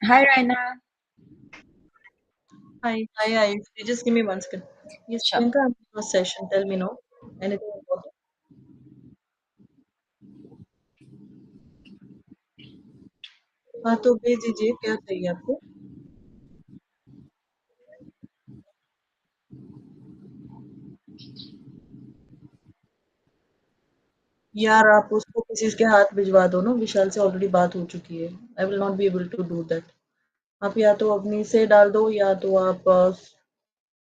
Hi, Raina. Hi, Ayushree. Just give me 1 second. Yes, Sure. Priyanka, I'm in a session. Tell me no. Anything important? हाँ तो भेज दीजिए क्या चाहिए आपको यार आप उसको किसी के हाथ भिजवा दो ना विशाल से ऑलरेडी बात हो चुकी है I will not be able to do that आप या तो अपनी से डाल दो या तो आप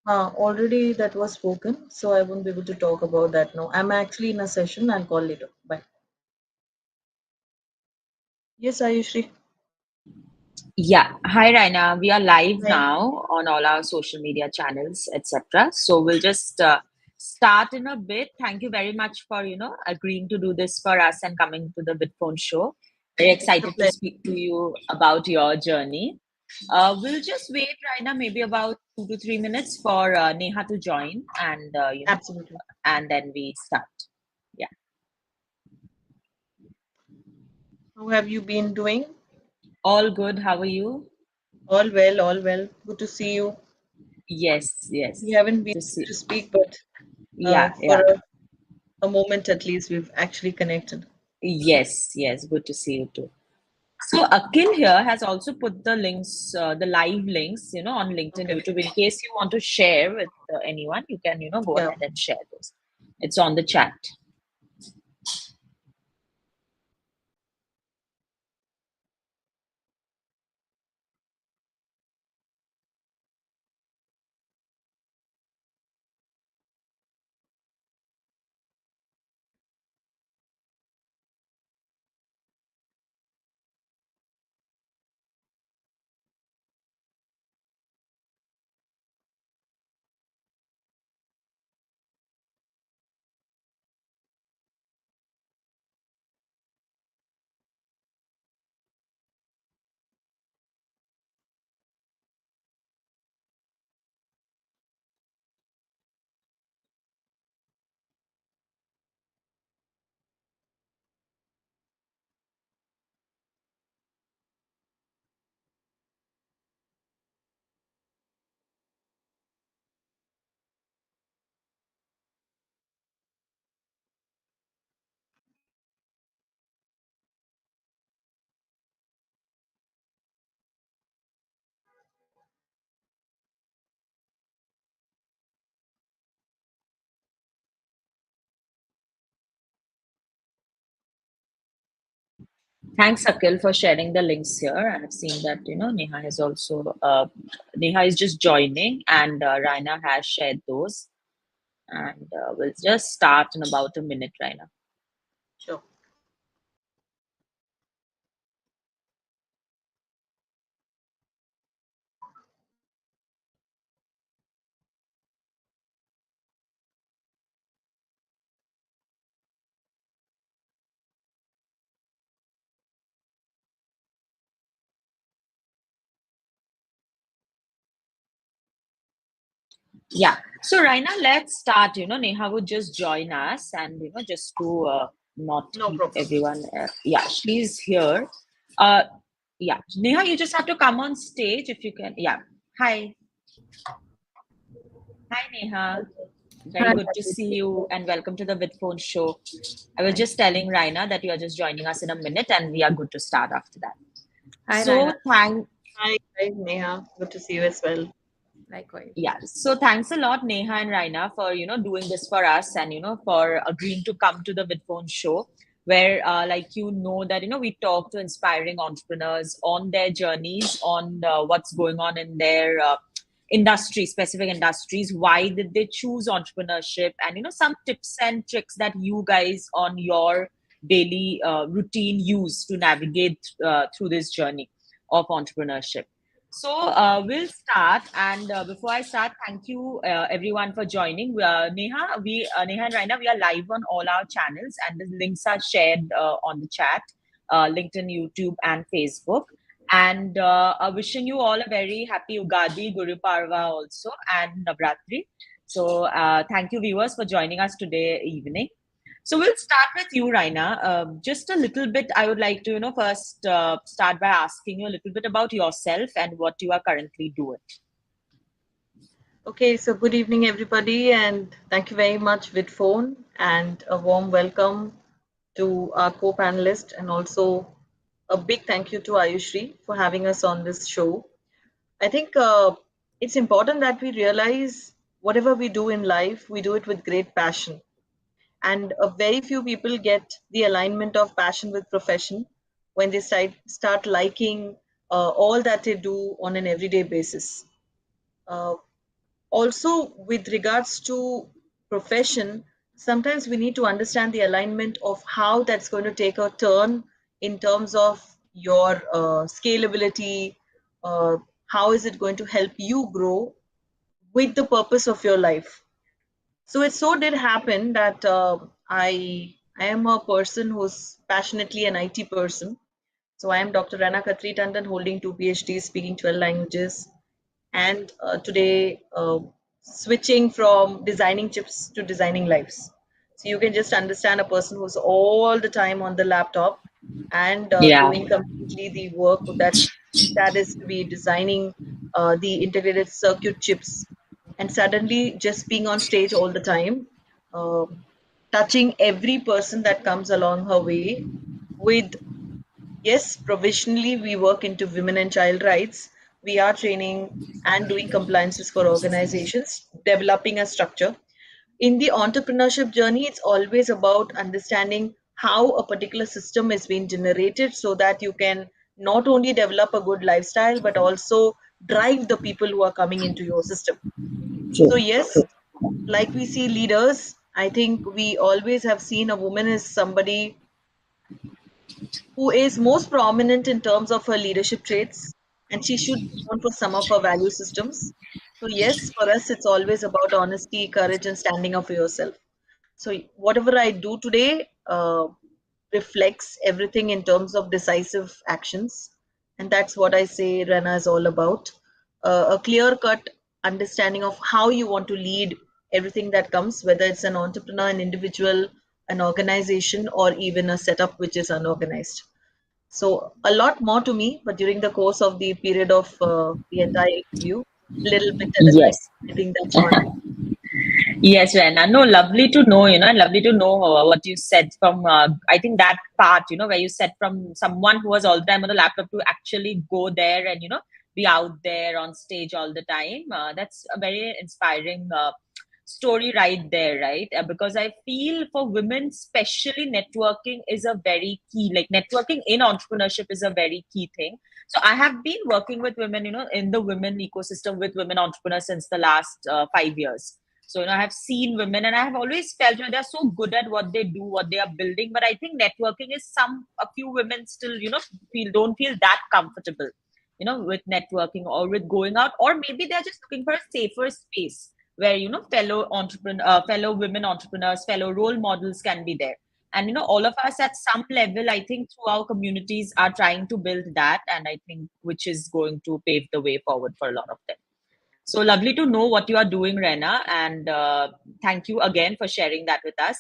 हाँ already that was spoken so I won't be able to talk about that now I am actually in a session I will call later bye yes Ayushree Yeah. Hi, Raina. We are live hi now on all our social media channels, etc. So we'll just start in a bit. Thank you very much for, agreeing to do this for us and coming to the Vidphone show. Very it's a excited to pleasure speak to you about your journey. We'll just wait, Raina, maybe about 2 to 3 minutes for Neha to join absolutely and then we start. Yeah. How have you been doing All good. How are you? all well good to see you Yes, we yes. haven't been To able see. to speak but Yeah, for yeah. a moment at least we've actually connected. Yes, yes, good to see you too. So Akil here has also put the links, the live links, on LinkedIn, Okay. YouTube. In case you want to share with anyone, you can, go Yeah. ahead and share those. It's on the chat. Thanks, Akil, for sharing the links here. I've seen that, Neha has also, Neha is just joining and Raina has shared those. And we'll just start in about a minute, Raina. Sure. Yeah. So Raina, let's start. Neha would just join us and just to not No keep problem. everyone yeah, she's here. Uh yeah. Neha, you just have to come on stage if you can. Yeah. Hi. Hi Neha. Very Hi, good to see you and welcome to the Vidphone show. I was hi, just telling Raina that you are just joining us in a minute and we are good to start after that. Hi, So Raina. thank hi, Neha. Good to see you as well. Likewise. Yeah, so thanks a lot, Neha and Raina, for doing this for us and for agreeing to come to the Vidphone show, where like that we talk to inspiring entrepreneurs on their journeys, on what's going on in their industry, specific industries. Why did they choose entrepreneurship, and some tips and tricks that you guys on your daily routine use to navigate through this journey of entrepreneurship. So we'll start, and before I start, thank you everyone for joining. Neha and Raina, we are live on all our channels, and the links are shared on the chat, LinkedIn, YouTube, and Facebook. And wishing you all a very happy Ugadi, Guru Parva also, and Navratri. So thank you, viewers, for joining us today evening. So we'll start with you, Raina. Just a little bit, I would like to, first start by asking you a little bit about yourself and what you are currently doing. Okay, so good evening, everybody, and thank you very much, Vidphone, and a warm welcome to our co-panelist, and also a big thank you to Ayushree for having us on this show. I think it's important that we realize whatever we do in life, we do it with great passion, and very few people get the alignment of passion with profession when they start liking all that they do on an everyday basis. Uh, Also, with regards to profession, sometimes we need to understand the alignment of how that's going to take a turn in terms of your scalability. How is it going to help you grow with the purpose of your life? So it so did happen that I am a person who's passionately an IT person. So I am Dr. Raina Khatri Tandon, holding two PhDs, speaking 12 languages, and today switching from designing chips to designing lives. So you can just understand a person who's all the time on the laptop and Yeah. doing completely the work that is to be designing the integrated circuit chips, and suddenly just being on stage all the time, uh, touching every person that comes along her way with. Yes, provisionally we work into women and child rights. We are training and doing compliances for organizations, developing a structure. In the entrepreneurship journey, it's always about understanding how a particular system is being generated so that you can not only develop a good lifestyle, but also drive the people who are coming into your system. So, True. yes, like we see leaders, I think we always have seen a woman as somebody who is most prominent in terms of her leadership traits, and she should be known for some of her value systems. So, yes, for us, it's always about honesty, courage, and standing up for yourself. So, whatever I do today reflects everything in terms of decisive actions. And that's what I say Rana is all about. A clear cut understanding of how you want to lead everything that comes, whether it's an entrepreneur, an individual, an organization, or even a setup which is unorganized. So a lot more to me, but during the course of the period of the entire interview, a little bit elaborate. Yes. I think that's on me. Yes, Rena. No, lovely to know, and lovely to know what you said from, I think that part, where you said from someone who was all the time on the laptop to actually go there and, be out there on stage all the time. That's a very inspiring story right there, right? Because I feel for women, especially networking is a very key, like networking in entrepreneurship is a very key thing. So I have been working with women, in the women ecosystem with women entrepreneurs since the last 5 years. So, I have seen women and I have always felt, they're so good at what they do, what they are building. But I think networking is a few women still, don't feel that comfortable, with networking or with going out, or maybe they're just looking for a safer space where, fellow women entrepreneurs, fellow role models can be there. And, all of us at some level, I think through our communities are trying to build that. And I think which is going to pave the way forward for a lot of them. So lovely to know what you are doing, Rena, and thank you again for sharing that with us.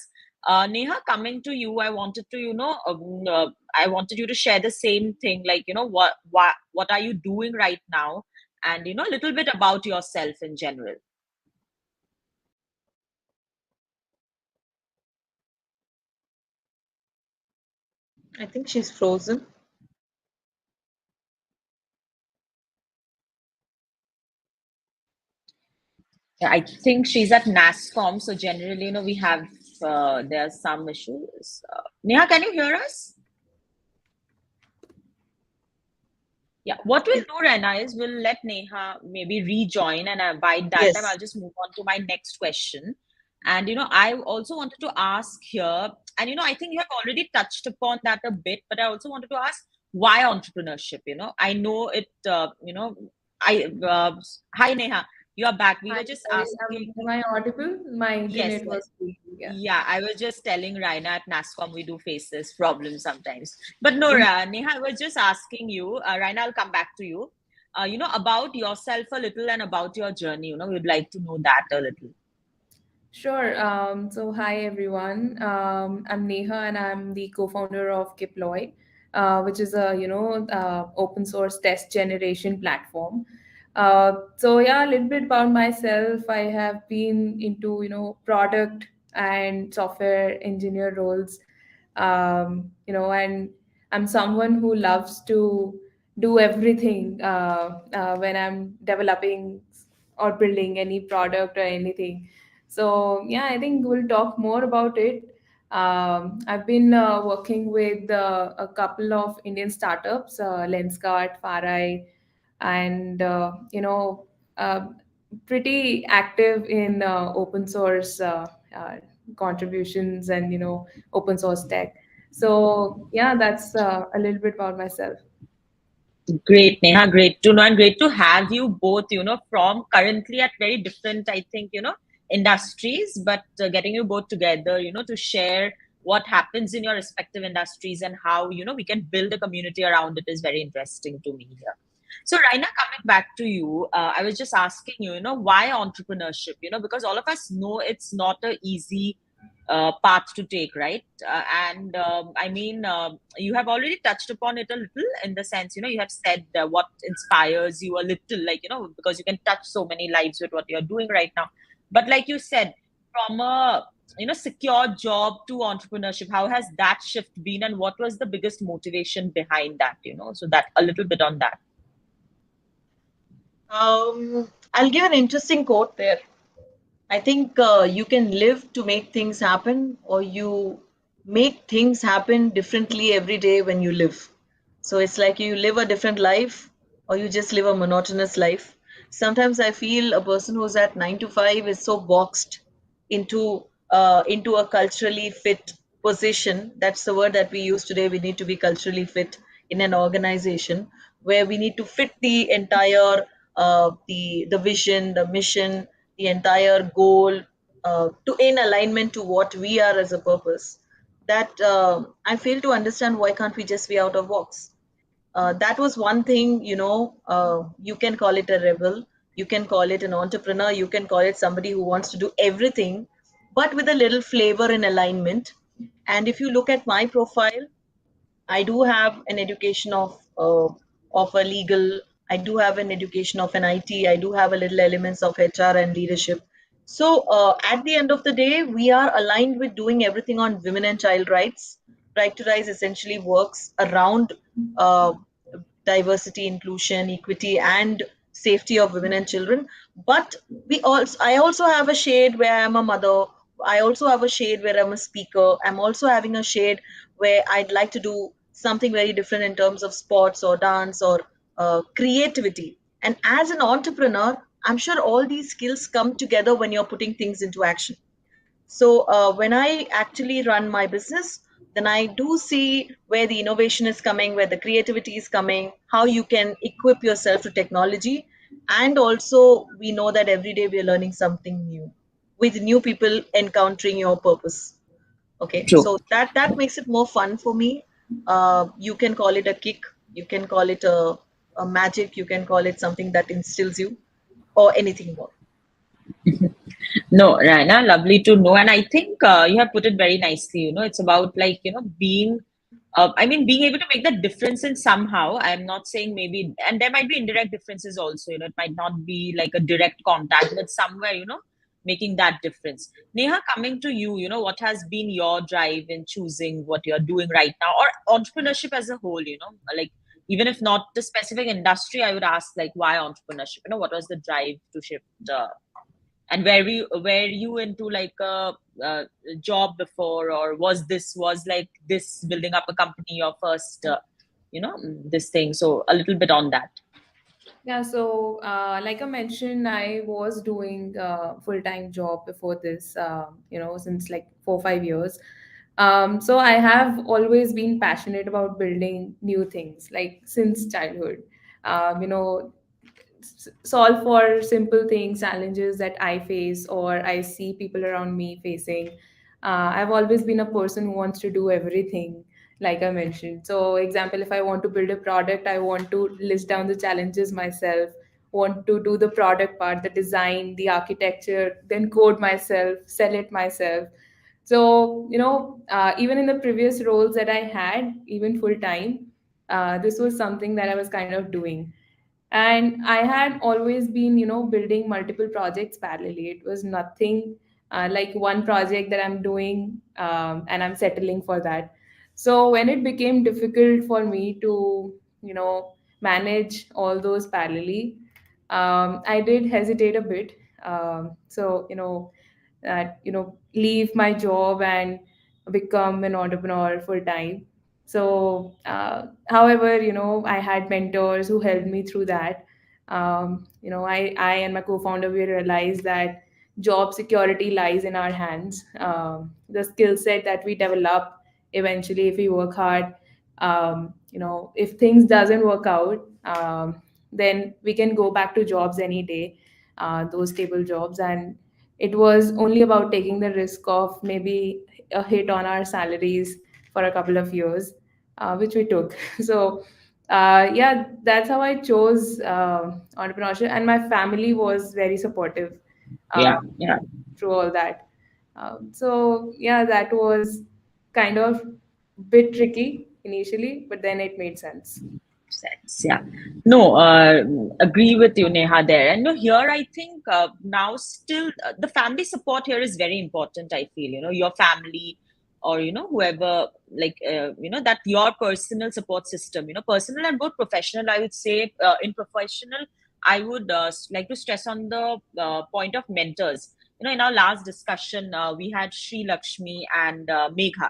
Neha, coming to you, I wanted to, I wanted you to share the same thing, like, what are you doing right now, and a little bit about yourself in general. I think she's frozen. Yeah, I think she's at NASCOM, so generally, we have there are some issues. Neha, can you hear us? Yeah, what we'll Yeah. do, Rena, is we'll let Neha maybe rejoin, and by that time, Yes. I'll just move on to my next question. And I also wanted to ask here, and I think you have already touched upon that a bit, but I also wanted to ask why entrepreneurship. I know it. I Hi Neha, you are back. We Hi, were just sorry, asking. am I audible? My Yes, internet was yes. weak. Yeah. Yeah, I was just telling Raina at NASCOM we do face this problem sometimes. But no, Mhm. Neha, I was just asking you, Raina, I'll come back to you. About yourself a little and about your journey. We'd like to know that a little. Sure. So, hi everyone. I'm Neha, and I'm the co-founder of Keploy, which is a open source test generation platform. So yeah, a little bit about myself. I have been into product and software engineer roles, and I'm someone who loves to do everything when I'm developing or building any product or anything. So yeah, I think we'll talk more about it. I've been working with a couple of Indian startups, Lenskart, Farai, and uh, pretty active in open source contributions and open source tech. So yeah, that's a little bit about myself. Great, Neha. Great to know, and great to have you both, from currently at very different, I think, industries, but getting you both together, to share what happens in your respective industries and how, we can build a community around it is very interesting to me here. So, Raina, coming back to you, I was just asking you, why entrepreneurship? Because all of us know it's not a easy path to take, right? And I mean, you have already touched upon it a little in the sense, you have said what inspires you a little, like, because you can touch so many lives with what you're doing right now. But like you said, from a secure job to entrepreneurship, how has that shift been, and what was the biggest motivation behind that? So that a little bit on that. I'll give an interesting quote there. I think you can live to make things happen, or you make things happen differently every day when you live. So it's like you live a different life, or you just live a monotonous life. Sometimes I feel a person who's at 9 to 5 is so boxed into a culturally fit position. That's the word that we use today. We need to be culturally fit in an organization where we need to fit the entire the vision, the mission, the entire goal to in alignment to what we are as a purpose. That I fail to understand, why can't we just be out of box? That was one thing, you can call it a rebel, you can call it an entrepreneur, you can call it somebody who wants to do everything, but with a little flavor and alignment. And if you look at my profile, I do have an education of a legal. I do have an education of an IT. I do have a little elements of HR and leadership. So at the end of the day, we are aligned with doing everything on women and child rights. Right to Rise essentially works around uh, diversity, inclusion, equity, and safety of women and children. But I also have a shade where I'm a mother. I also have a shade where I'm a speaker. I'm also having a shade where I'd like to do something very different in terms of sports or dance or creativity. And as an entrepreneur, I'm sure all these skills come together when you're putting things into action. So when I actually run my business, then I do see where the innovation is coming, where the creativity is coming, how you can equip yourself to technology. And also, we know that every day we are learning something new with new people encountering your purpose. Okay, True. so that makes it more fun for me. You can call it a kick, you can call it a magic, you can call it something that instills you, or anything more. No, Raina, lovely to know. And I think you have put it very nicely. It's about like, being, I mean, being able to make that difference in somehow. I'm not saying maybe, and there might be indirect differences also. It might not be like a direct contact, but somewhere, making that difference. Neha, coming to you, what has been your drive in choosing what you're doing right now, or entrepreneurship as a whole, like, even if not the specific industry, I would ask, like, why entrepreneurship? What was the drive to shift? And were you into like a job before, or was like this building up a company your first this thing? So a little bit on that. Yeah, so like I mentioned, I was doing a full-time job before this, since like 4 or 5 years. So I have always been passionate about building new things, like since childhood. Um, you know, Solve for simple things, challenges that I face or I see people around me facing. I've always been a person who wants to do everything, like I mentioned. So, example, if I want to build a product, I want to list down the challenges myself. want to do the product part, the design, the architecture, then code myself, sell it myself. So, even in the previous roles that I had, even full time, this was something that I was kind of doing. And I had always been, building multiple projects parallelly. It was nothing like one project that I'm doing, and I'm settling for that. So when it became difficult for me to, manage all those parallelly, I did hesitate a bit. So, that leave my job and become an entrepreneur full time. So however, I had mentors who helped me through that. I and my co-founder, we realized that job security lies in our hands. The skill set that we develop eventually, if we work hard, if things doesn't work out, then we can go back to jobs any day, those stable jobs. And it was only about taking the risk of maybe a hit on our salaries for a couple of years, which we took. So, yeah, that's how I chose entrepreneurship, and my family was very supportive Yeah, uh, yeah. through all that. So, yeah, that was kind of bit tricky initially, but then it made sense. Sense. Yeah. No, agree with you, Neha, there. And no, here I think now still the family support here is very important, I feel, your family or, whoever, like, that your personal support system, personal and both professional, I would say in professional, I would like to stress on the point of mentors. In our last discussion, we had Sri Lakshmi and Megha.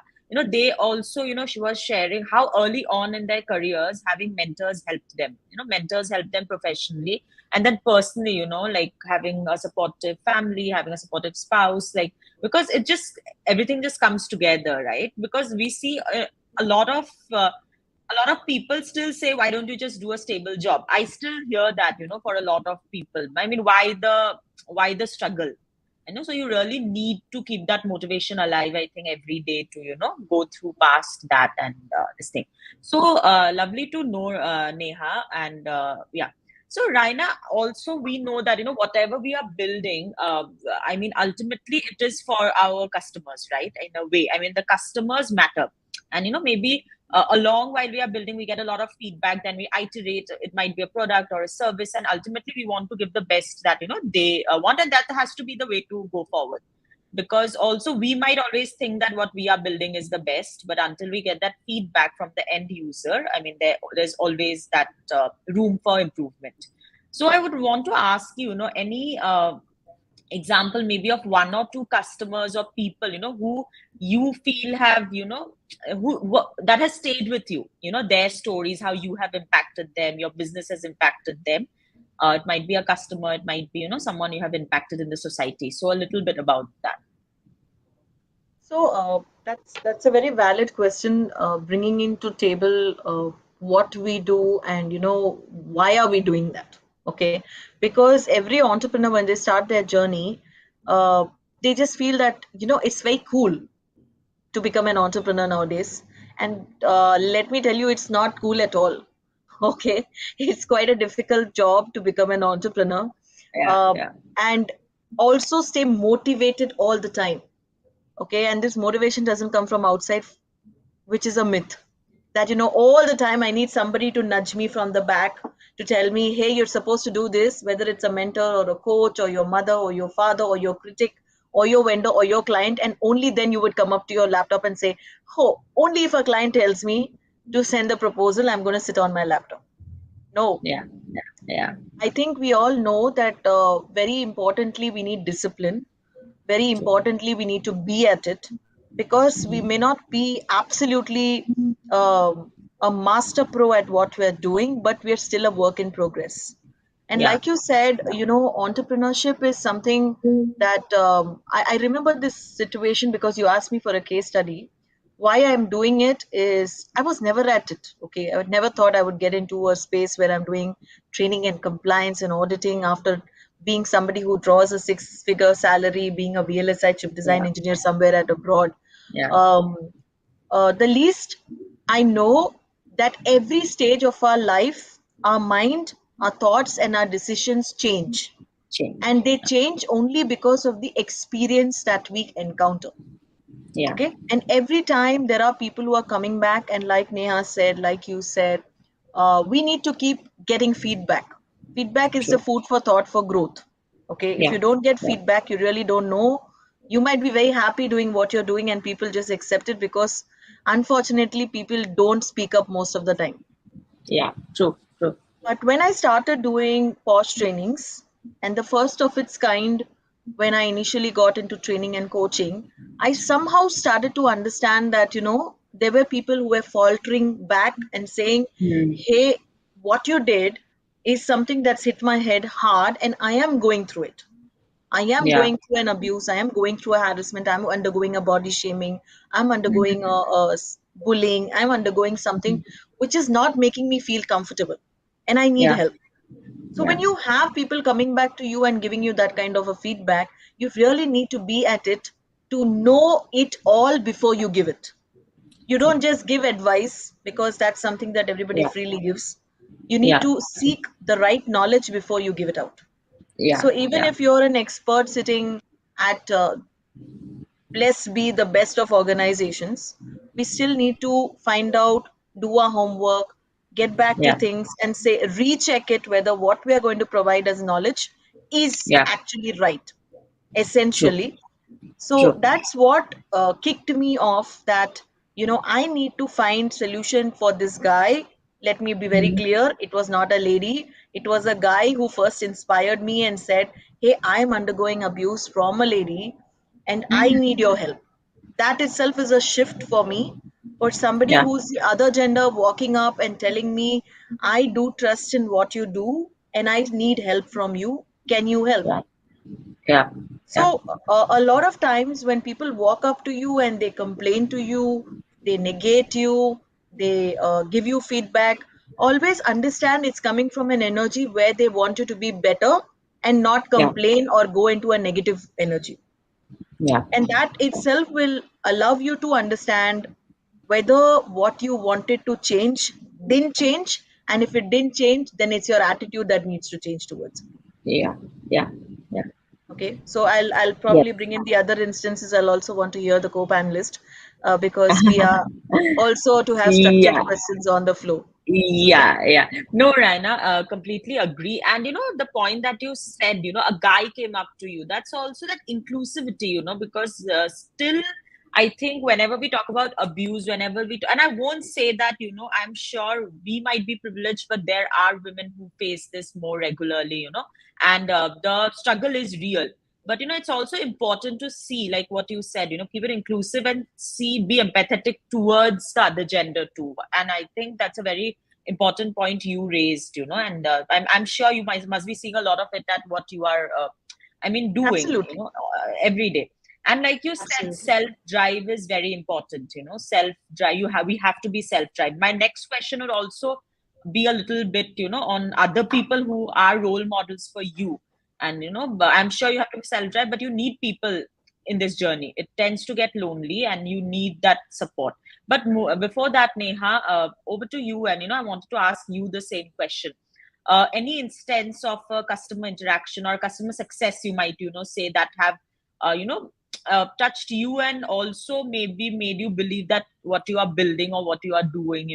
They also, she was sharing how early on in their careers having mentors helped them. Mentors helped them professionally and then personally, like having a supportive family, having a supportive spouse, like, because it just everything just comes together, right? Because we see a lot of a lot of people still say, why don't you just do a stable job? I still hear that, for a lot of people. I mean, why the struggle? So you really need to keep that motivation alive, I think, every day to, go through past that and this thing. So lovely to know, Neha. And yeah. So Raina, also we know that, whatever we are building, I mean, ultimately it is for our customers, right? In a way, I mean, the customers matter. And, maybe along while we are building, we get a lot of feedback, then we iterate. It might be a product or a service, and ultimately we want to give the best that they want, and that has to be the way to go forward. Because also we might always think that what we are building is the best, but until we get that feedback from the end user, I mean, there's always that room for improvement. So I would want to ask you, any example maybe of one or two customers or people, who you feel have, that has stayed with you, their stories, how you have impacted them, your business has impacted them. It might be a customer, it might be, someone you have impacted in the society. So a little bit about that. So that's a very valid question, bringing into table what we do and why are we doing that? Okay, because every entrepreneur when they start their journey, uh, they just feel that it's very cool to become an entrepreneur nowadays, and let me tell you, it's not cool at all. Okay, it's quite a difficult job to become an entrepreneur, Yeah, uh, yeah, and also stay motivated all the time. Okay, and this motivation doesn't come from outside, which is a myth, that all the time I need somebody to nudge me from the back to tell me, hey, you're supposed to do this, whether it's a mentor or a coach or your mother or your father or your critic or your vendor or your client, and only then you would come up to your laptop and say, oh, only if a client tells me to send the proposal, I'm going to sit on my laptop. No, yeah, yeah, I think we all know that very importantly we need discipline. Very importantly, we need to be at it, because we may not be absolutely a master pro at what we're doing, but we're still a work in progress. And yeah, like you said, entrepreneurship is something that I remember this situation because you asked me for a case study. Why I'm doing it is I was never at it. Okay, I would never thought I would get into a space where I'm doing training and compliance and auditing after being somebody who draws a six-figure salary, being a VLSI chip design yeah, engineer somewhere at abroad. yeah, Um, the least I know that every stage of our life, our mind our thoughts and our decisions change. Change. And they change only because of the experience that we encounter. Yeah. Okay. And every time there are people who are coming back, and like Neha said, like you said, we need to keep getting feedback. Feedback is the True. food for thought for growth. Okay. If Yeah. you don't get Yeah. feedback, you really don't know. You might be very happy doing what you're doing, and people just accept it because unfortunately, people don't speak up most of the time. Yeah. True. True. But when I started doing POS trainings, and the first of its kind, when I initially got into training and coaching, I somehow started to understand that, there were people who were faltering back and saying, Hmm. hey, what you did is something that's hit my head hard, and I am going through it. I am Yeah. going through an abuse. I am going through a harassment. I'm undergoing a body shaming. I'm undergoing Mhm. bullying. I'm undergoing something which is not making me feel comfortable. And I need Yeah. help. So Yeah. when you have people coming back to you and giving you that kind of a feedback, you really need to be at it to know it all before you give it. You Yeah. don't just give advice because that's something that everybody Yeah. freely gives. You need Yeah. to seek the right knowledge before you give it out. Yeah. So even Yeah. if you're an expert sitting at, let's be the best of organizations, we still need to find out, do our homework, get back to Yeah. things, and say, recheck it whether what we are going to provide as knowledge is Yeah. actually right, True. essentially. So True. that's what kicked me off, that I need to find solution for this guy. Let me be very Mhm. clear, it was not a lady, it was a guy who first inspired me and said, hey, I'm undergoing abuse from a lady and I Mhm. need your help. That itself is a shift for me. For somebody Yeah. who's the other gender walking up and telling me, I do trust in what you do and I need help from you, can you help? Yeah. Yeah. Yeah. So, a lot of times when people walk up to you and they complain to you, they negate you, they give you feedback, always understand it's coming from an energy where they want you to be better and not Yeah. complain or go into a negative energy. Yeah. And that itself will allow you to understand whether what you wanted to change didn't change. And if it didn't change, then it's your attitude that needs to change towards it. Yeah. Yeah. Yeah. Okay, so I'll Yes. probably bring in the other instances. I'll also want to hear the co-panelist because we are also to have structured Yeah. questions on the flow. So yeah, Yeah, yeah. No, Raina, completely agree. And the point that you said, a guy came up to you. That's also that inclusivity, because still, I think whenever we talk about abuse, whenever and I won't say that, I'm sure we might be privileged, but there are women who face this more regularly, and the struggle is real. But it's also important to see, like what you said, keep it inclusive and be empathetic towards the other gender too. And I think that's a very important point you raised, and I'm sure you must be seeing a lot of it at what you are doing, absolutely, every day. And like you said, absolutely. self drive is very important, self drive, we have to be self drive. My next question would also be a little bit, on other people who are role models for you. And but I'm sure you have to be self drive, but you need people in this journey. It tends to get lonely and you need that support. But before that, Neha, over to you. And I wanted to ask you the same question. Any instance of customer interaction or customer success you might say that have touched you, and also maybe made you believe that what you are building or what you are doing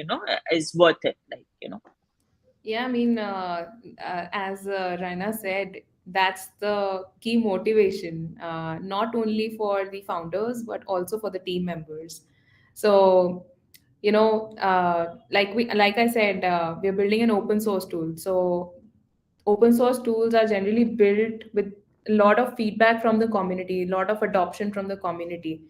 is worth it, like Yeah, I mean, as Raina said, that's the key motivation, not only for the founders, but also for the team members. So, like I said, we're building an open source tool. So, open source tools are generally built with a lot of feedback from the community, a lot of adoption from the community.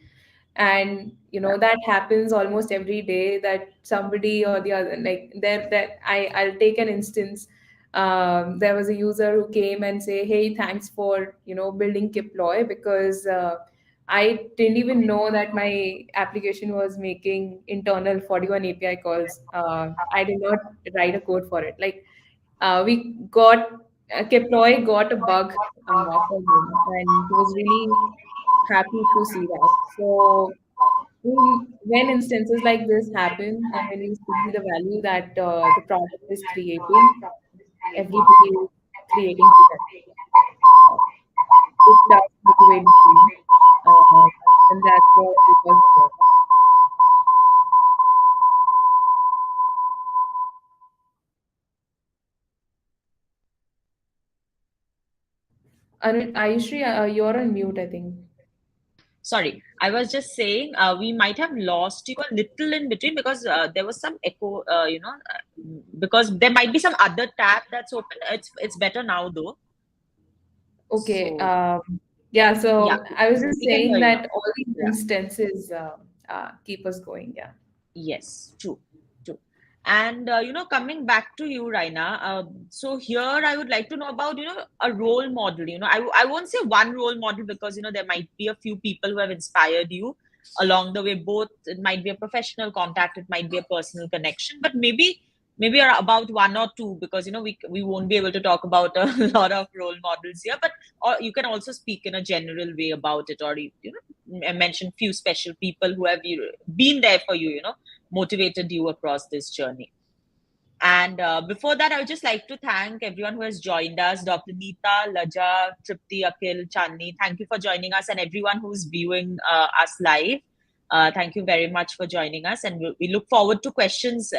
And yeah. that happens almost every day, that somebody or the other, like there that I'll take an instance. There was a user who came and say, hey, thanks for building Keploy, because I didn't even know that my application was making internal 41 API calls. I did not write a code for it. Like, we got Keploy got a bug for him, and he was really happy to see that. So, when instances like this happen, and when you see the value that the product is creating, everybody is creating together. Uh, it does motivate me, uh, and that's what it was good. Ayushri, you're on mute, I think. Sorry, I was just saying we might have lost you a little in between because there was some echo, because there might be some other tab that's open. It's better now though. Okay. So Yeah, yeah, so I was just we can hear saying you now. that all these Yeah. instances keep us going. Yeah. Yes, true, true. And coming back to you, Raina, so here I would like to know about, a role model. I won't say one role model because, there might be a few people who have inspired you along the way. Both it might be a professional contact, it might be a personal connection, but maybe about one or two because we won't be able to talk about a lot of role models here. But or you can also speak in a general way about it, or mention few special people who have been there for you, motivated you across this journey. And before that, I would just like to thank everyone who has joined us, Dr. Neeta, Laja, Tripti, Akhil, Chandni. Thank you for joining us, and everyone who's viewing us live. Thank you very much for joining us, and we look forward to questions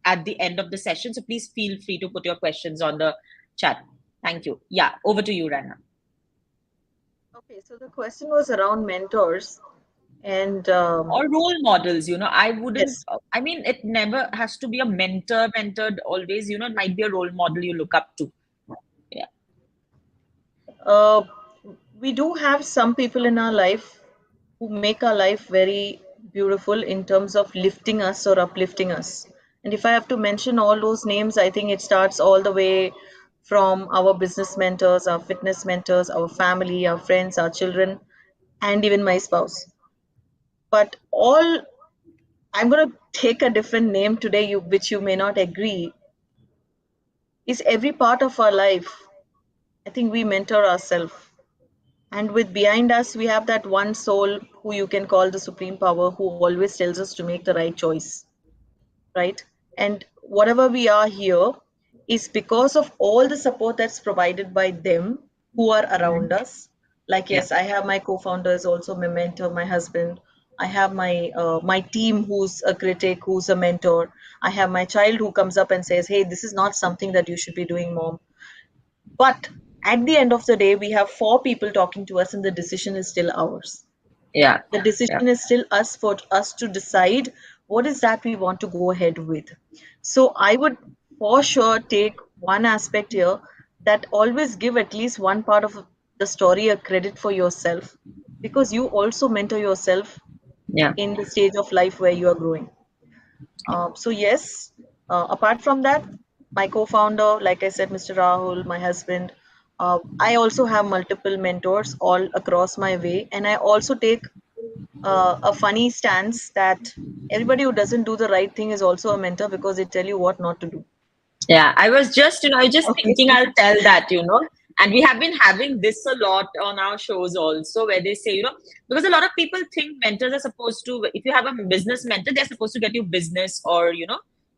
at the end of the session. So please feel free to put your questions on the chat. Thank you. Yeah, over to you, Rana. Okay, so the question was around mentors, and Or role models, I wouldn't, yes, I mean, it never has to be a mentored always, it might be a role model you look up to. Yeah. uh, we do have some people in our life who make our life very beautiful in terms of lifting us or uplifting us. And if I have to mention all those names, I think it starts all the way from our business mentors, our fitness mentors, our family, our friends, our children, and even my spouse. But all, I'm going to take a different name today, which you may not agree, is every part of our life. I think we mentor ourselves. And with behind us, we have that one soul who you can call the supreme power, who always tells us to make the right choice, right? And whatever we are here is because of all the support that's provided by them who are around Mhm. us. Like, Yeah. yes, I have my co-founders, also my mentor, my husband. I have my team who's a critic, who's a mentor. I have my child who comes up and says, "Hey, this is not something that you should be doing, mom." But at the end of the day, we have four people talking to us, and the decision is still ours. Yeah. The Yeah. decision is still us, for us to decide what is that we want to go ahead with. So I would for sure take one aspect here, that always give at least one part of the story a credit for yourself, because you also mentor yourself Yeah. in the stage of life where you are growing. So yes, apart from that, my co-founder, like I said, Mr. Rahul, my husband, I also have multiple mentors all across my way, and I also take a funny stance that everybody who doesn't do the right thing is also a mentor, because they tell you what not to do. Yeah, I was just Okay. thinking I'll tell that, and we have been having this a lot on our shows also, where they say, because a lot of people think mentors are supposed to, if you have a business mentor, they're supposed to get you business or,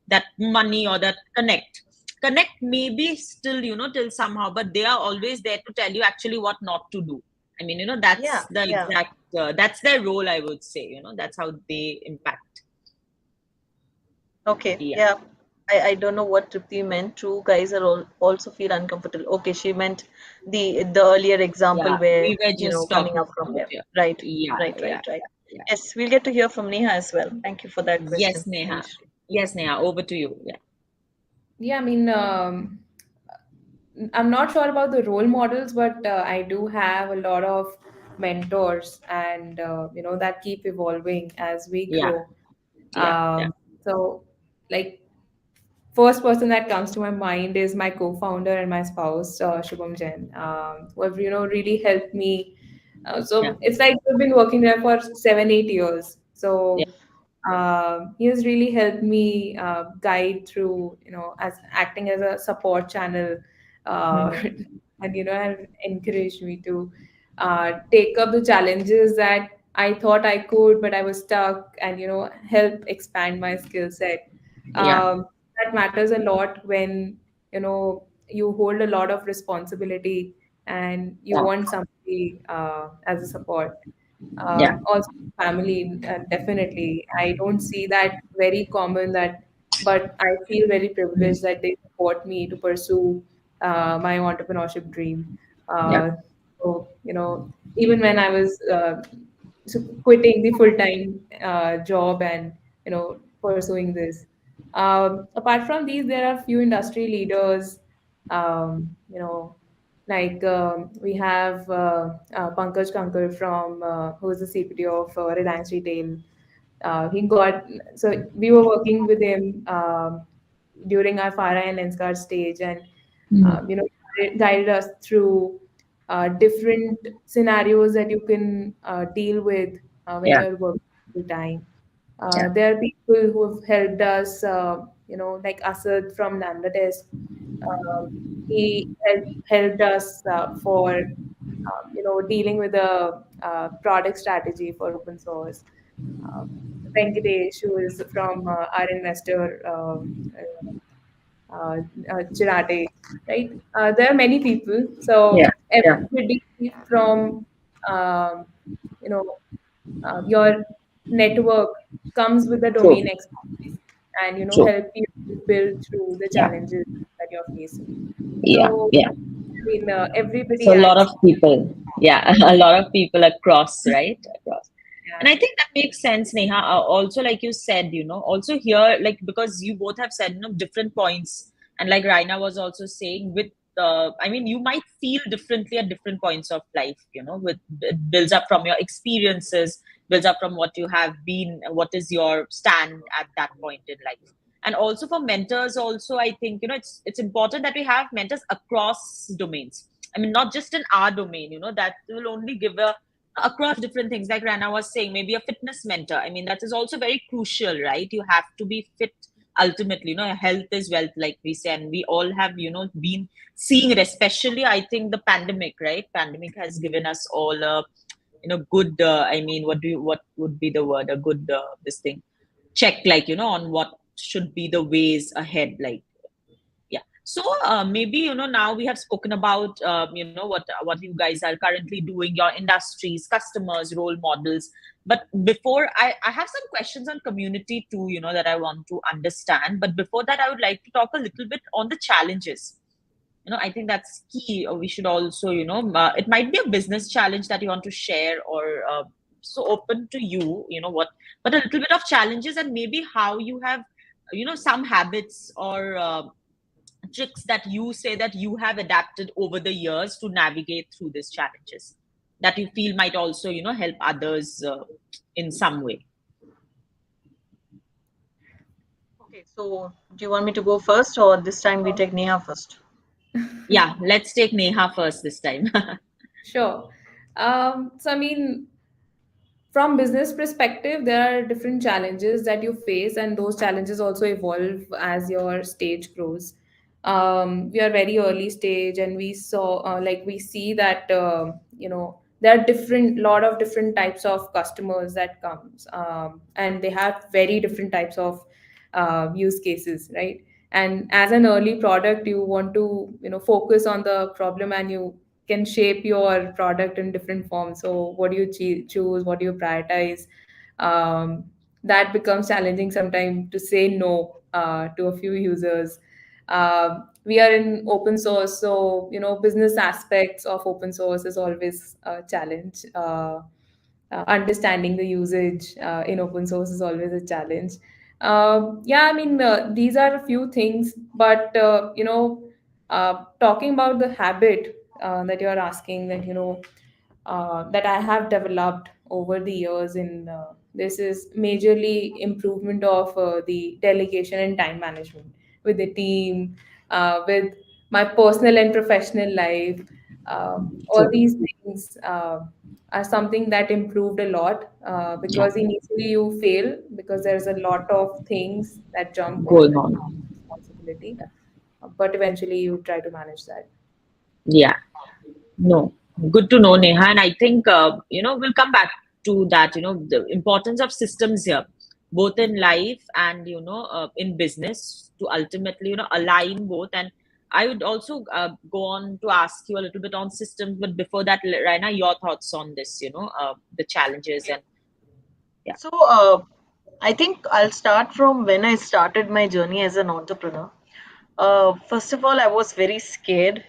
that money or that connect. Connect maybe still, till somehow, but they are always there to tell you actually what not to do. I mean, Yeah, that's the yeah. exact, that's their role, I would say, that's how they impact. Okay, Yeah. yeah. I don't know what Tripti meant. True, guys are also feel uncomfortable. Okay, she meant the earlier example Yeah. where, We were just coming talking up from about, there. yeah. Right, Yeah, right, yeah, right, right. yeah. Yes, we'll get to hear from Neha as well. Thank you for that question, Yes, Neha. Ayushri. Yes, Neha. Over to you. Yeah. Yeah, I mean, I'm not sure about the role models, but I do have a lot of mentors, and that keep evolving as we Yeah. grow. Yeah. Yeah. So, like, first person that comes to my mind is my co-founder and my spouse, Shubham Jain, who have really helped me. Yeah. So it's like we've been working there for 7, 8 years. Yeah. So he has really helped me guide through, as acting as a support channel, uh, Mhm. and and encouraged me to take up the challenges that I thought I could, but I was stuck, and help expand my skill set. Yeah. That matters a lot when you hold a lot of responsibility and you Yeah. want somebody as a support. Yeah. Also, family, definitely. I don't see that very common that, but I feel very privileged that they support me to pursue my entrepreneurship dream. Yeah. So, even when I was quitting the full-time job and, pursuing this. Apart from these, there are few industry leaders, like we have Pankaj Kankar who is the CPD of Reliance Retail. He got so we were working with him during our Farah and Lenskart stage, and Mhm. guided us through different scenarios that you can deal with when Yeah. you're working full time. Yeah. There are people who have helped us, like Asad from Lambda Desk. Uh, he helped us for dealing with the product strategy for open source. Uh, Venkatesh, who is from our investor, Chirate, right? There are many people. Yeah. So Yeah. everybody from um, you know your network comes with the True. domain expertise, and True. help you build through the Yeah. challenges that you're facing. Yeah. So Yeah. I mean, everybody So a lot of adds. people, yeah, a lot of people across, right? Across. And Yeah. I think that makes sense, Neha. Also, like you said, also here, like, because you both have said, different points. And like Raina was also saying, I mean, you might feel differently at different points of life, it builds up from your experiences, builds up from what you have been, what is your stand at that point in life. And also for mentors, also, I think, it's important that we have mentors across domains. I mean, not just in our domain, that will only give a across different things. Like Rana was saying, maybe a fitness mentor. I mean, that is also very crucial, right? You have to be fit ultimately. Health is wealth, like we say, and we all have, been seeing it, especially I think the pandemic, right? Pandemic has given us all a, good, I mean, what would be the word? A good, this thing, check, like, on what should be the ways ahead, like, yeah. So maybe now we have spoken about what you guys are currently doing, your industries, customers, role models. But before I have some questions on community too, that I want to understand. But before that, I would like to talk a little bit on the challenges. I think that's key. We should also, it might be a business challenge that you want to share, or so open to you, what, but a little bit of challenges, and maybe how you have, some habits or tricks that you say that you have adapted over the years to navigate through these challenges that you feel might also help others in some way. Okay, so do you want me to go first, or this time we take Neha first? Yeah, let's take Neha first this time. Sure. So I mean, from business perspective, there are different challenges that you face, and those challenges also evolve as your stage grows. We are very early stage, and we see that there are lot of different types of customers that comes, and they have very different types of use cases, right? And as an early product, you want to focus on the problem, and you can shape your product in different forms. So what do you choose? What do you prioritize? um, that becomes challenging sometimes to say no to a few users. We are in open source, so business aspects of open source is always a challenge. Understanding the usage in open source is always a challenge. Yeah, I mean, these are a few things, but talking about the habit that you're asking, that I have developed over the years in this is majorly improvement of the delegation and time management with the team, with my personal and professional life. All True. these things are something that improved a lot, Yeah, because initially you fail because there's a lot of things that jump on going the on. responsibility, but eventually you try to manage that. Yeah. No, good to know, Neha. And I think, we'll come back to that, the importance of systems here, both in life and, in business, to ultimately, align both. And I would also go on to ask you a little bit on systems, but before that, Raina, your thoughts on this, the challenges and yeah, So, I think I'll start from when I started my journey as an entrepreneur. First of all, I was very scared.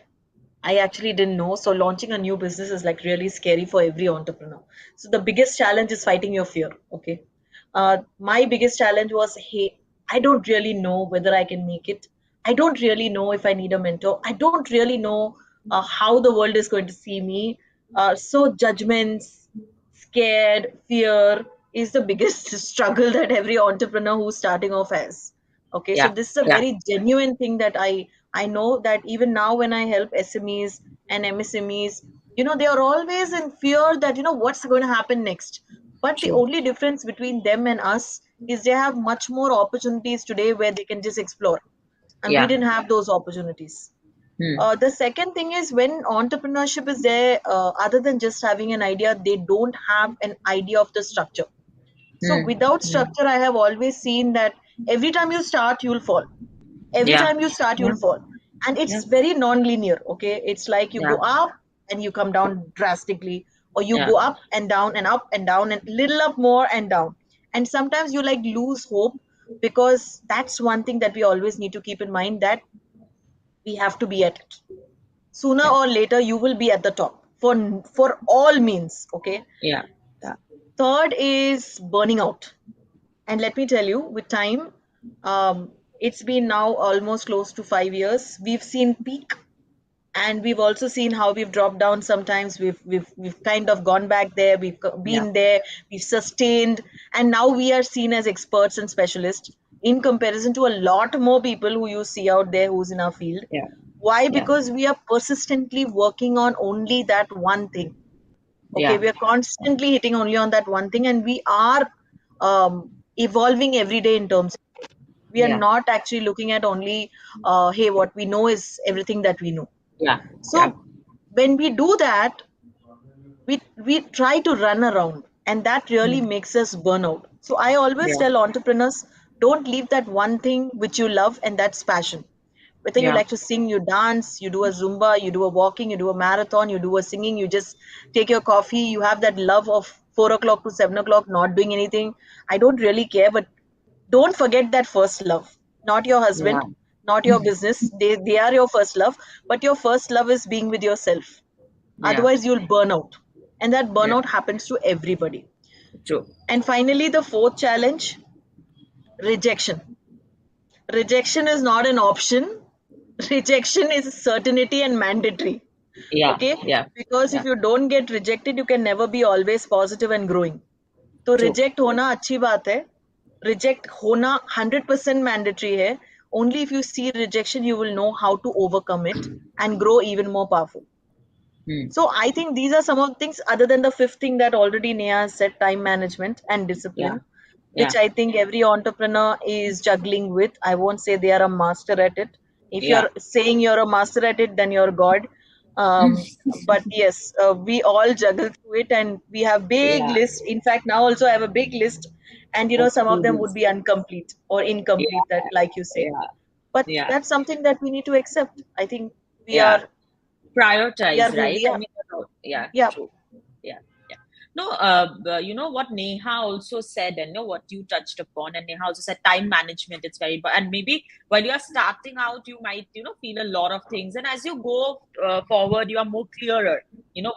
I actually didn't know. So, launching a new business is like really scary for every entrepreneur. So, the biggest challenge is fighting your fear. Okay. My biggest challenge was, hey, I don't really know whether I can make it. I don't really know if I need a mentor. I don't really know how the world is going to see me. So, judgments, scared, fear is the biggest struggle that every entrepreneur who's starting off has. Okay, so yeah, this is a yeah, very genuine thing that I know that even now when I help SMEs and MSMEs, they are always in fear that what's going to happen next. But the true. only difference between them and us is they have much more opportunities today where they can just explore, and we Yeah. didn't have those opportunities. Hmm. The second thing is when entrepreneurship is there, other than just having an idea, they don't have an idea of the structure. So Hmm. without Hmm. structure, I have always seen that every time you start, you'll fall. Every Yeah. time you start, Yeah. you'll fall. And Yeah. it's very non-linear. Okay. It's like you go Yeah. up and you come down drastically, or you Yeah. go up and down and up and down and little up more and down. And sometimes you like lose hope, because that's one thing that we always need to keep in mind, that we have to be at it. Sooner Yeah. or later, you will be at the top for all means. Okay. Yeah. Yeah. Third is burning out. And let me tell you, with time, it's been now almost close to 5 years. We've seen peak, and we've also seen how we've dropped down. Sometimes we've kind of gone back there. We've Yeah. been there. We've sustained, and now we are seen as experts and specialists in comparison to a lot more people who you see out there who's in our field. Yeah. Why? Yeah. Because we are persistently working on only that one thing. Okay, Yeah. we are constantly hitting only on that one thing, and we are evolving every day in terms. We are Yeah. not actually looking at only, hey, what we know is everything that we know. Yeah. Yeah. So when we do that, we try to run around, and that really Hmm. makes us burn out. So I always Yeah. tell entrepreneurs, don't leave that one thing which you love, and that's passion. Whether you Yeah. like to sing, you dance, you do a Zumba, you do a walking, you do a marathon, you do a singing, you just take your coffee, you have that love of 4 o'clock to 7 o'clock not doing anything. I don't really care, but don't forget that first love. Not your Yeah. husband, not your business. They are your first love, but your first love is being with yourself. Yeah. Otherwise, you'll burn out. And that Yeah. burnout happens to everybody. True. And finally, the fourth challenge, rejection. Rejection is not an option. Rejection is certainty and mandatory. Yeah. Okay? Yeah. Because if Yeah. you don't get rejected, you can never be always positive and growing. तो True. Reject होना अच्छी बात है. Reject होना 100% mandatory है. Only if you see rejection, you will know how to overcome it and grow even more powerful. Hmm. So I think these are some of the things, other than the fifth thing that already Neha said, time management and Yeah. discipline, which Yeah. I think every entrepreneur is juggling with. I won't say they are a master at it. If Yeah. you're saying you're a master at it, then you're God. But yes, we all juggle through it, and we have big Yeah. list. In fact, now also I have a big list, and Of some of them would things. be incomplete or incomplete. That, Yeah. like you say, Yeah. but Yeah. that's something that we need to accept. I think we Yeah. are we are Prioritize, who right? we I are. mean, yeah, Yeah, true. Yeah, yeah. No, you know what Neha also said, and what you touched upon, and Neha also said time management. It's very important, and maybe while you are starting out, you might feel a lot of things, and as you go forward, you are more clearer.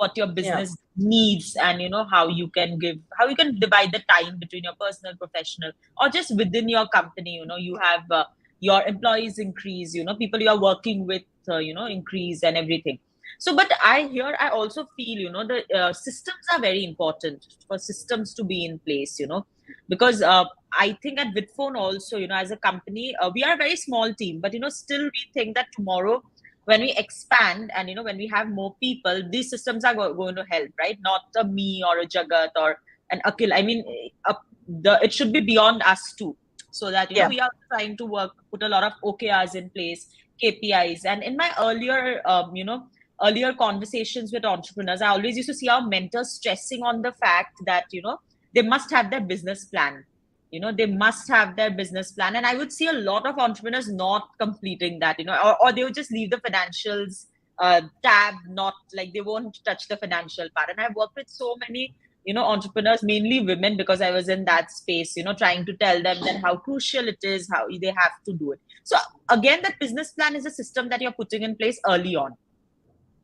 What your yeah, business needs, and how you can how you can divide the time between your personal, professional, or just within your company. You have your employees increase. People you are working with, increase and everything. So, but I also feel, the systems are very important for systems to be in place, because I think at Vidphone also, as a company, we are a very small team, but, still we think that tomorrow when we expand and, when we have more people, these systems are going to help, right? Not a me or a Jagat or an Akil. I mean, it should be beyond us too. So that, yeah, we are trying to put a lot of OKRs in place, KPIs. And in my earlier conversations with entrepreneurs, I always used to see our mentors stressing on the fact that, they must have their business plan, they must have their business plan. And I would see a lot of entrepreneurs not completing that, or they would just leave the financials tab, not like they won't touch the financial part. And I've worked with so many entrepreneurs, mainly women, because I was in that space, trying to tell them that how crucial it is, how they have to do it. So again, that business plan is a system that you're putting in place early on.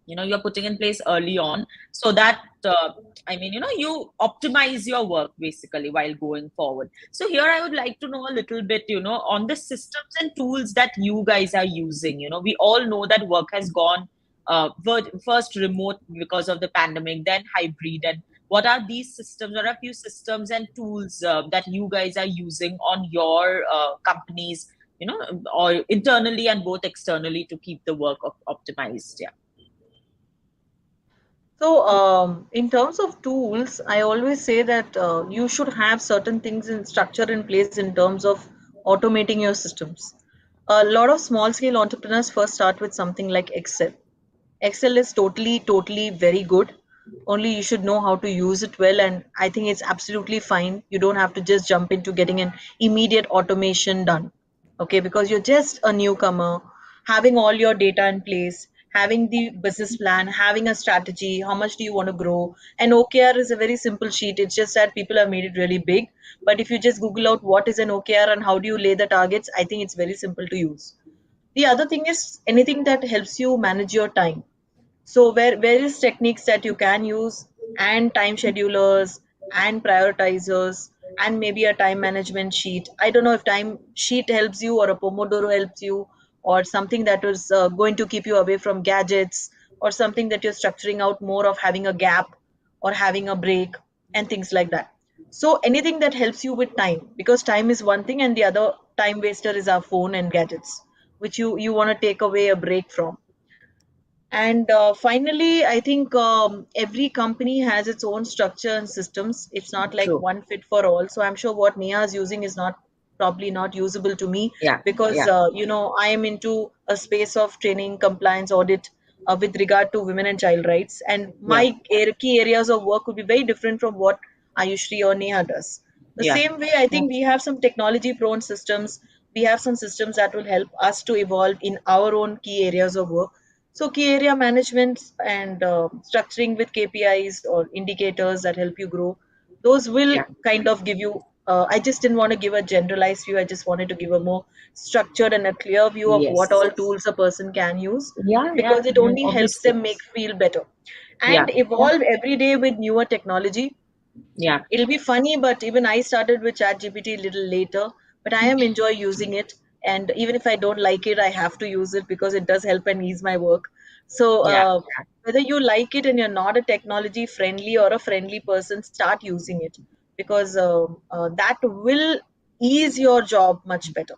You're putting in place early on, so that you optimize your work basically while going forward. So here I would like to know a little bit, on the systems and tools that you guys are using. We all know that work has gone first remote because of the pandemic, then hybrid. And what are these systems, or a few systems and tools that you guys are using on your companies, or internally and both externally, to keep the work optimized? Yeah. So, in terms of tools, I always say that you should have certain things in structure in place in terms of automating your systems. A lot of small scale entrepreneurs first start with something like Excel. Excel is totally very good. Only you should know how to use it well, and I think it's absolutely fine. You don't have to just jump into getting an immediate automation done. Okay, because you're just a newcomer, having all your data in place, having the business plan, having a strategy, how much do you want to grow? And OKR is a very simple sheet. It's just that people have made it really big. But if you just Google out what is an OKR and how do you lay the targets, I think it's very simple to use. The other thing is anything that helps you manage your time. So various techniques that you can use, and time schedulers and prioritizers, and maybe a time management sheet. I don't know if time sheet helps you, or a Pomodoro helps you, or something that is going to keep you away from gadgets, or something that you're structuring out more of having a gap or having a break and things like that. So anything that helps you with time, because time is one thing and the other time waster is our phone and gadgets, which you want to take away a break from. And finally, I think every company has its own structure and systems. It's not like True. one fit for all. So I'm sure what Neha is using is not probably not usable to me, Yeah. because Yeah. I am into a space of training, compliance, audit with regard to women and child rights, and Yeah. my key areas of work would be very different from what Ayushree or Neha does. The Yeah. same way, I Yeah. think we have some technology-prone systems. We have some systems that will help us to evolve in our own key areas of work. So key area management and structuring with KPIs or indicators that help you grow, those will Yeah. kind of give you. I just didn't want to give a generalized view. I just wanted to give a more structured and a clear view of what Yes. all tools a person can use, Yeah. Yeah. because it only helps Obviously. them make feel better Yeah. and Yeah. evolve every day with newer technology. Yeah. It'll be funny, but even I started with ChatGPT a little later, but I am enjoy using it. And even if I don't like it, I have to use it because it does help and ease my work. So Yeah. whether you like it and you're not a technology friendly or a friendly person, start using it, because that will ease your job much better.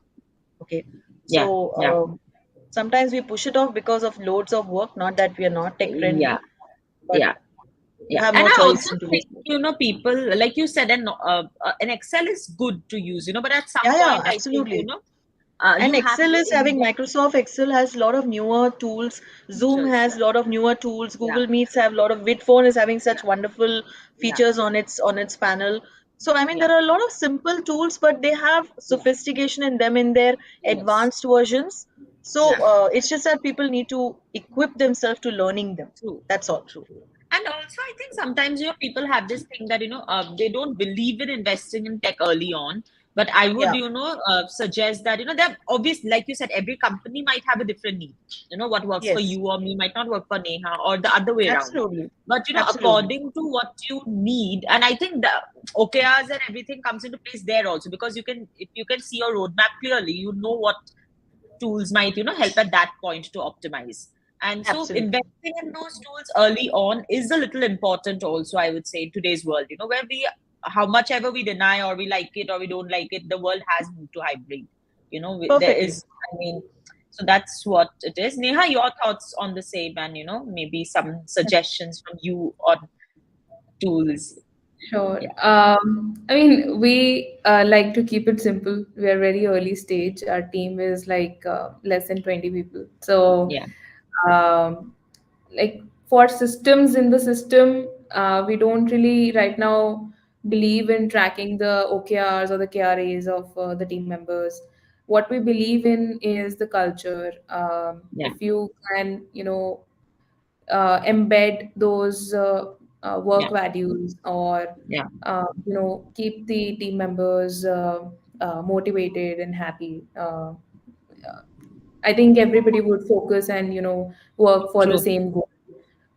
Okay. Yeah. So Yeah. sometimes we push it off because of loads of work, not that we are not tech Yeah. friendly, but Yeah. you Yeah. have And no I choice also in today's think, world. people, like you said, an Excel is good to use, but at some Yeah, yeah, point, I think, absolutely. And you have Excel to is having invest. Microsoft Excel has a lot of newer tools. Zoom Features. has Yeah. a lot of newer tools. Yeah. Google Meets have a lot of Vidphone is having Yeah. such wonderful Yeah. features on its panel. So I mean Yeah. there are a lot of simple tools, but they have Yeah. sophistication in them in their Yes. advanced versions. Yeah. So it's just that people need to equip themselves to learning them. True, That's all. true. And also, I think sometimes, people have this thing that, they don't believe in investing in tech early on. But I would, Yeah. suggest that, they're obvious, like you said, every company might have a different need. What works for Yes. you or me might not work for Neha, or the other way around. Absolutely. But, Absolutely. according to what you need, and I think the OKRs and everything comes into place there also, because if you can see your roadmap clearly, you know what tools might help at that point to optimize. And so Absolutely. investing in those tools early on is a little important also, I would say, in today's world, where we, how much ever we deny or we like it or we don't like it, the world has moved to hybrid. There Perfectly. is, I mean, so that's what it is. Neha, your thoughts on the same, and maybe some suggestions from you on tools. Sure. Yeah. I mean, we like to keep it simple. We are very early stage. Our team is like less than 20 people. So, Yeah. um, like for systems in the system, we don't really right now. believe in tracking the OKRs or the KRAs of the team members. What we believe in is the culture. Yeah, If you can, embed those work yeah, values, or yeah. keep the team members motivated and happy, I think everybody would focus and work for the True. same goal.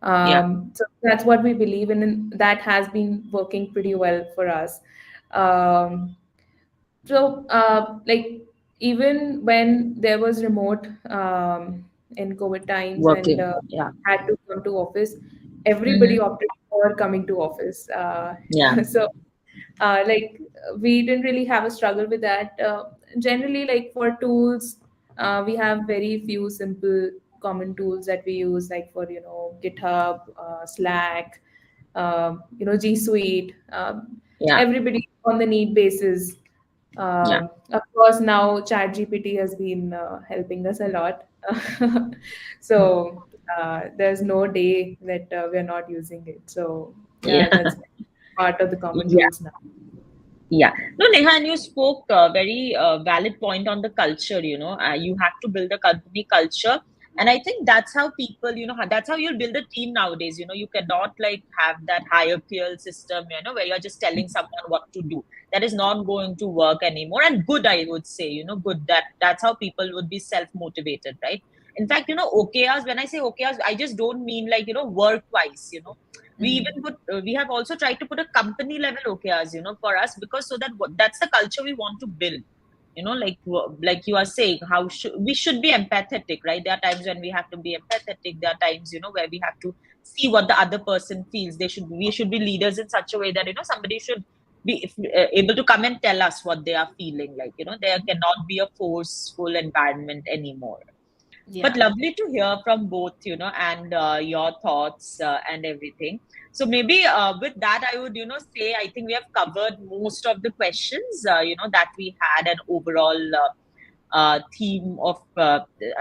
Yeah, So that's what we believe in, and that has been working pretty well for us. um, like, even when there was remote in COVID times, and working. Yeah, had to come to office, everybody mm-hmm. opted for coming to office. Yeah, So, like, we didn't really have a struggle with that. Generally, like, for tools, we have very few simple common tools that we use, like, for GitHub, Slack, G Suite. yeah, Everybody on the need basis. yeah. Of course, now ChatGPT has been helping us a lot. So there's no day that we're not using it. So yeah, Yeah. that's part of the common Yeah. tools now. Yeah. No, Neha, and you spoke a very valid point on the culture, you have to build a company culture. And I think that's how people, that's how you'll build a team nowadays. You cannot like have that hierarchical system, where you're just telling someone what to do. That is not going to work anymore. And good, I would say, good. That's how people would be self-motivated, right? In fact, OKRs, when I say OKRs, I just don't mean like, work-wise, we Mhm. even put we have also tried to put a company level OKRs, for us, because so that that's the culture we want to build. Like you are saying, how we should be empathetic, right? There are times when we have to be empathetic. There are times, where we have to see what the other person feels. We should be leaders in such a way that, somebody should be able to come and tell us what they are feeling like. There cannot be a forceful environment anymore. But Yeah. lovely to hear from both, and your thoughts and everything. So maybe with that, I would, say I think we have covered most of the questions, that we had, an overall theme of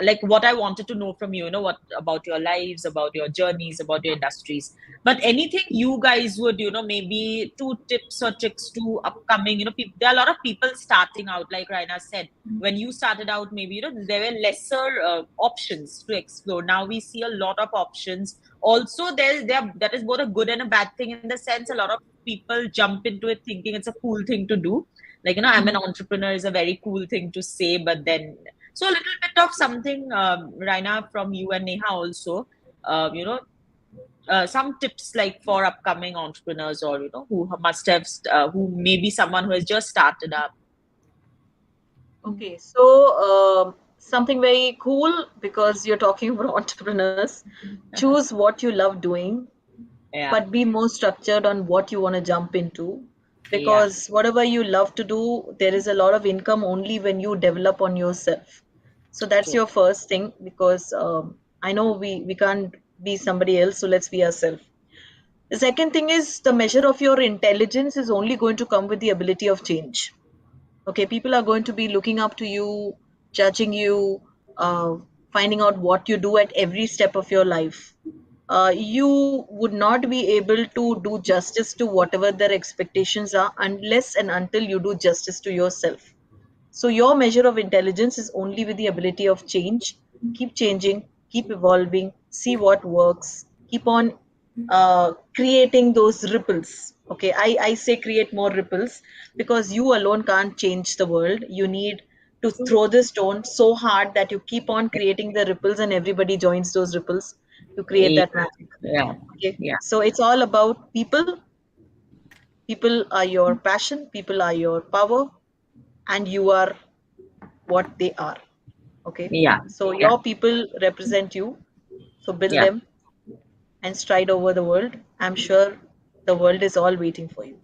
like what I wanted to know from you, what about your lives, about your journeys, about your industries. But anything you guys would, maybe two tips or tricks to upcoming, there are a lot of people starting out, like Raina said, when you started out, maybe, there were lesser options to explore. Now we see a lot of options. Also, that is both a good and a bad thing, in the sense a lot of people jump into it thinking it's a cool thing to do, like, I'm an Mhm. entrepreneur is a very cool thing to say, but then, so a little bit of something, Raina, from you and Neha also, uh, you know some tips like for upcoming entrepreneurs, or who must have who maybe someone who has just started up. Okay, so something very cool, because you're talking about entrepreneurs. Choose what you love doing, Yeah, but be more structured on what you want to jump into. yeah, Because whatever you love to do, there is a lot of income only when you develop on yourself. So that's true. your first thing, because I know we can't be somebody else, so let's be ourselves. The second thing is, the measure of your intelligence is only going to come with the ability of change. Okay, people are going to be looking up to you, judging you, uh, finding out what you do at every step of your life. You would not be able to do justice to whatever their expectations are, unless and until you do justice to yourself. So your measure of intelligence is only with the ability of change. Keep changing, keep evolving, see what works, keep on creating those ripples. Okay, I say create more ripples, because you alone can't change the world. You need to throw the stone so hard that you keep on creating the ripples, and everybody joins those ripples to create Yeah, that magic. yeah, Okay, yeah, so it's all about people. People are your passion, people are your power, and you are what they are. Okay, yeah, so yeah, your people represent you, so build yeah. them and stride over the world. I'm sure the world is all waiting for you.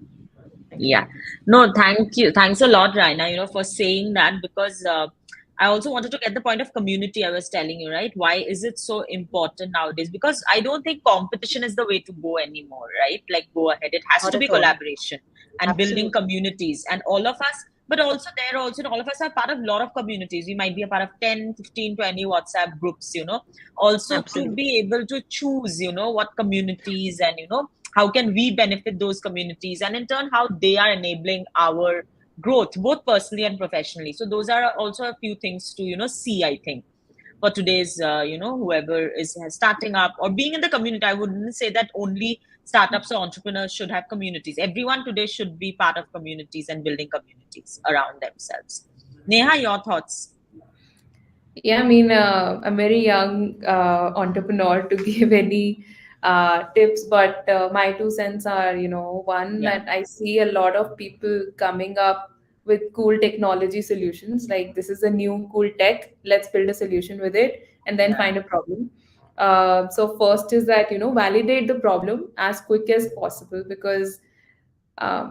Thank you. Yeah. No, thank you. Thanks a lot, Raina, for saying that, because I also wanted to get the point of community I was telling you, right? Why is it so important nowadays? Because I don't think competition is the way to go anymore, right? Like, go ahead. It has Not to be at all. collaboration and building Absolutely. communities. And all of us, but also there also, all of us are part of a lot of communities. We might be a part of 10, 15, 20 WhatsApp groups, also to Absolutely. be able to choose, what communities and, how can we benefit those communities, and in turn how they are enabling our growth both personally and professionally. So those are also a few things to see, I think, for today's whoever is starting up or being in the community. I wouldn't say that only startups or entrepreneurs should have communities. Everyone today should be part of communities and building communities around themselves. Neha, your thoughts? Yeah, I mean, I'm very young entrepreneur to give any tips, but my 2 cents are, one, Yeah, that I see a lot of people coming up with cool technology solutions. Like, this is a new cool tech, let's build a solution with it and then yeah, find a problem. So first is that, validate the problem as quick as possible, because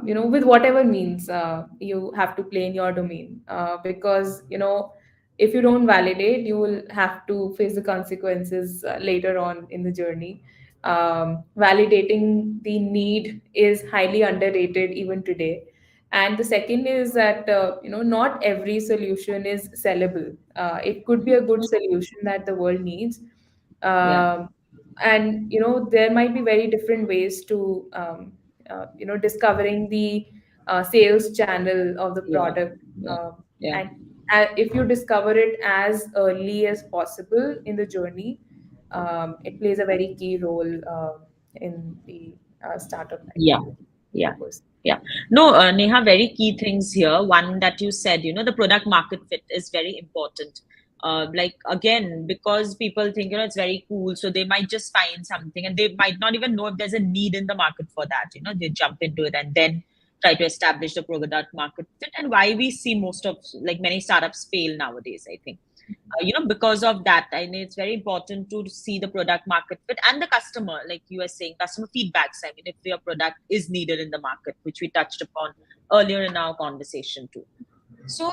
with whatever means, you have to play in your domain, because if you don't validate, you will have to face the consequences later on in the journey. Validating the need is highly underrated even today. And the second is that not every solution is sellable. It could be a good solution that the world needs. yeah, Um, and there might be very different ways to discovering the sales channel of the yeah, product. yeah, uh, yeah. and if you discover it as early as possible in the journey, it plays a very key role in the startup life, Yeah, yeah, of course. yeah. No, Neha, very key things here. One that you said, the product market fit is very important. Like again, because people think, it's very cool, so they might just find something and they might not even know if there's a need in the market for that. They jump into it and then try to establish the product market fit. And why we see most of, like, many startups fail nowadays, I think, because of that. I mean, it's very important to see the product market fit and the customer, like you were saying, customer feedbacks. I mean, if your product is needed in the market, which we touched upon earlier in our conversation too. So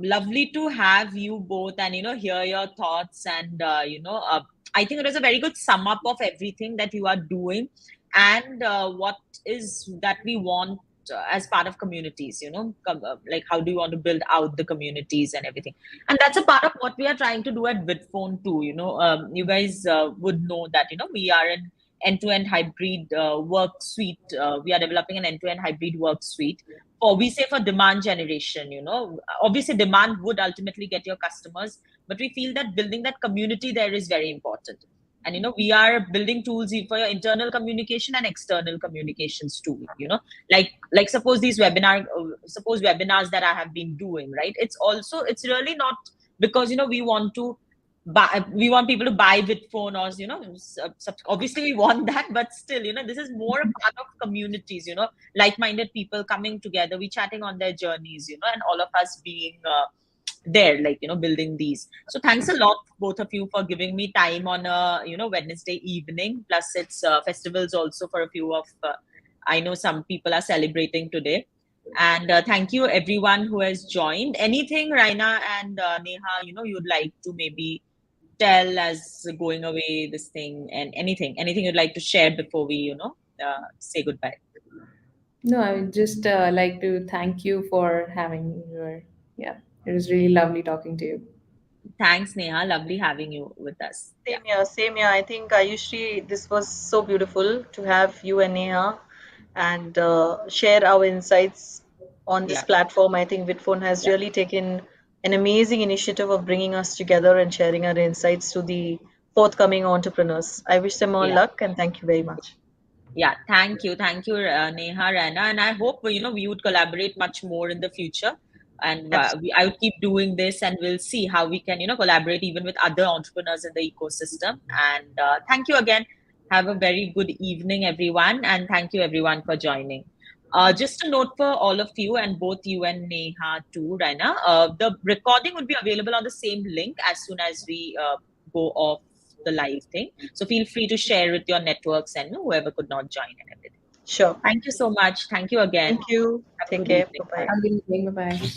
lovely to have you both and hear your thoughts, and I think it was a very good sum up of everything that you are doing, and what is that we want as part of communities. Like, how do you want to build out the communities and everything, and that's a part of what we are trying to do at Vidphone too. You guys would know that we are an end-to-end hybrid work suite. We are developing an end-to-end hybrid work suite, or we say for demand generation. Obviously demand would ultimately get your customers, but we feel that building that community there is very important. And we are building tools for your internal communication and external communications too. Like suppose webinars that I have been doing, right? It's really not because we want to we want people to buy Vidphone, or obviously we want that, but still, this is more a part of communities, like-minded people coming together, we chatting on their journeys, and all of us being there, like, building these. So thanks a lot, both of you, for giving me time on a Wednesday evening. Plus it's festivals also for a few of I know some people are celebrating today. And thank you everyone who has joined. Anything, Raina and Neha, you'd like to maybe tell as going away this thing, and anything you'd like to share before we say goodbye? No, I would just like to thank you for having me here. Yeah, it was really lovely talking to you. Thanks, Neha, lovely having you with us. Yeah, Same here, same here. I think Ayushri, this was so beautiful to have you and Neha and share our insights on this yeah, platform. I think Vidphone has yeah, really taken an amazing initiative of bringing us together and sharing our insights to the forthcoming entrepreneurs. I wish them all yeah. luck and thank you very much. Yeah, thank you, Neha, Rana, and I hope we would collaborate much more in the future. And Absolutely. I would keep doing this, and we'll see how we can collaborate even with other entrepreneurs in the ecosystem. And thank you again. Have a very good evening, everyone, and thank you everyone for joining. Just a note for all of you, and both you and Neha too, Raina. The recording would be available on the same link as soon as we go off the live thing. So feel free to share with your networks and whoever could not join and everything. Sure. Thank you so much. Thank you again. Thank you. Have a Take good care. evening. Bye bye. Bye. Have a good evening. Bye bye.